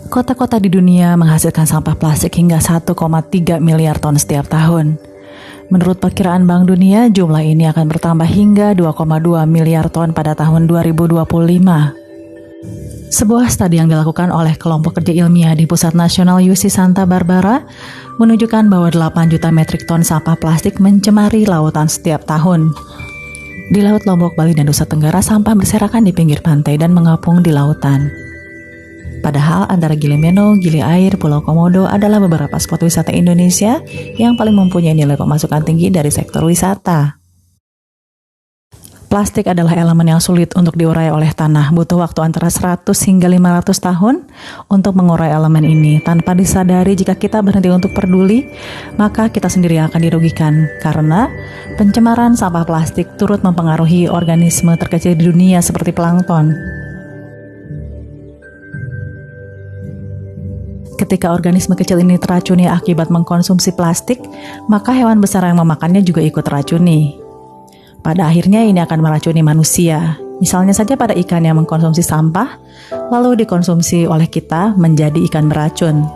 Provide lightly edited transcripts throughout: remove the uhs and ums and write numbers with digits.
Kota-kota di dunia menghasilkan sampah plastik hingga 1,3 miliar ton setiap tahun. Menurut perkiraan Bank Dunia, jumlah ini akan bertambah hingga 2,2 miliar ton pada tahun 2025. Sebuah studi yang dilakukan oleh kelompok kerja ilmiah di Pusat Nasional UC Santa Barbara menunjukkan bahwa 8 juta metrik ton sampah plastik mencemari lautan setiap tahun. Di Laut Lombok, Bali, dan Nusa Tenggara, sampah berserakan di pinggir pantai dan mengapung di lautan. Padahal antara Gili Meno, Gili Air, Pulau Komodo adalah beberapa spot wisata Indonesia yang paling mempunyai nilai pemasukan tinggi dari sektor wisata. Plastik adalah elemen yang sulit untuk diurai oleh tanah, butuh waktu antara 100 hingga 500 tahun untuk mengurai elemen ini. Tanpa disadari, jika kita berhenti untuk peduli, maka kita sendiri akan dirugikan, karena pencemaran sampah plastik turut mempengaruhi organisme terkecil di dunia seperti plankton. Ketika organisme kecil ini teracuni akibat mengkonsumsi plastik, maka hewan besar yang memakannya juga ikut teracuni. Pada akhirnya ini akan meracuni manusia. Misalnya saja pada ikan yang mengkonsumsi sampah, lalu dikonsumsi oleh kita menjadi ikan beracun.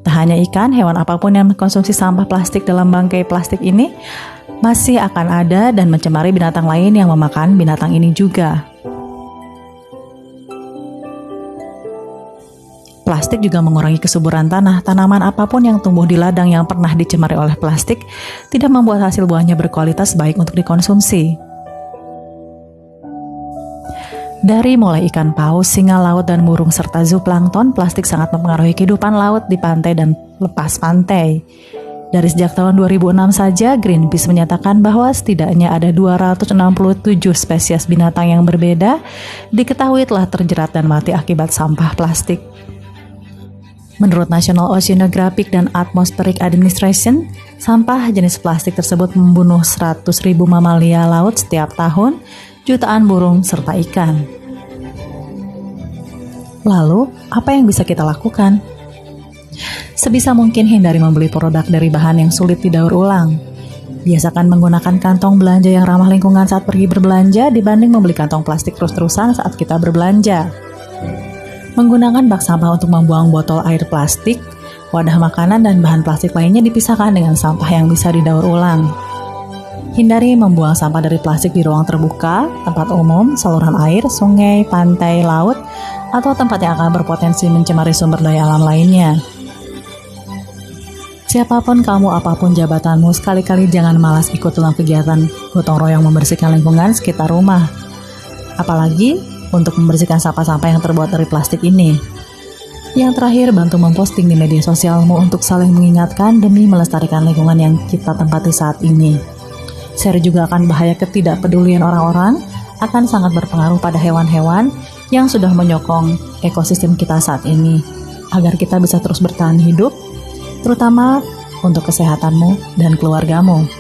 Tak hanya ikan, hewan apapun yang mengkonsumsi sampah plastik dalam bangkai plastik ini masih akan ada dan mencemari binatang lain yang memakan binatang ini juga. Plastik juga mengurangi kesuburan tanah. Tanaman apapun yang tumbuh di ladang yang pernah dicemari oleh plastik tidak membuat hasil buahnya berkualitas baik untuk dikonsumsi. Dari mulai ikan paus, singa laut, dan burung serta zooplankton, plastik sangat mempengaruhi kehidupan laut di pantai dan lepas pantai. Dari sejak tahun 2006 saja, Greenpeace menyatakan bahwa setidaknya ada 267 spesies binatang yang berbeda diketahui telah terjerat dan mati akibat sampah plastik. Menurut National Oceanographic and Atmospheric Administration, sampah jenis plastik tersebut membunuh 100.000 mamalia laut setiap tahun, jutaan burung, serta ikan. Lalu, apa yang bisa kita lakukan? Sebisa mungkin hindari membeli produk dari bahan yang sulit didaur ulang. Biasakan menggunakan kantong belanja yang ramah lingkungan saat pergi berbelanja dibanding membeli kantong plastik terus-terusan saat kita berbelanja. Menggunakan bak sampah untuk membuang botol air plastik, wadah makanan, dan bahan plastik lainnya dipisahkan dengan sampah yang bisa didaur ulang. Hindari membuang sampah dari plastik di ruang terbuka, tempat umum, saluran air, sungai, pantai, laut, atau tempat yang akan berpotensi mencemari sumber daya alam lainnya. Siapapun kamu, apapun jabatanmu, sekali-kali jangan malas ikut dalam kegiatan gotong royong membersihkan lingkungan sekitar rumah. Apalagi untuk membersihkan sampah-sampah yang terbuat dari plastik ini. Yang terakhir, bantu memposting di media sosialmu untuk saling mengingatkan demi melestarikan lingkungan yang kita tempati saat ini. Share juga akan bahaya ketidakpedulian orang-orang akan sangat berpengaruh pada hewan-hewan yang sudah menyokong ekosistem kita saat ini, agar kita bisa terus bertahan hidup, terutama untuk kesehatanmu dan keluargamu.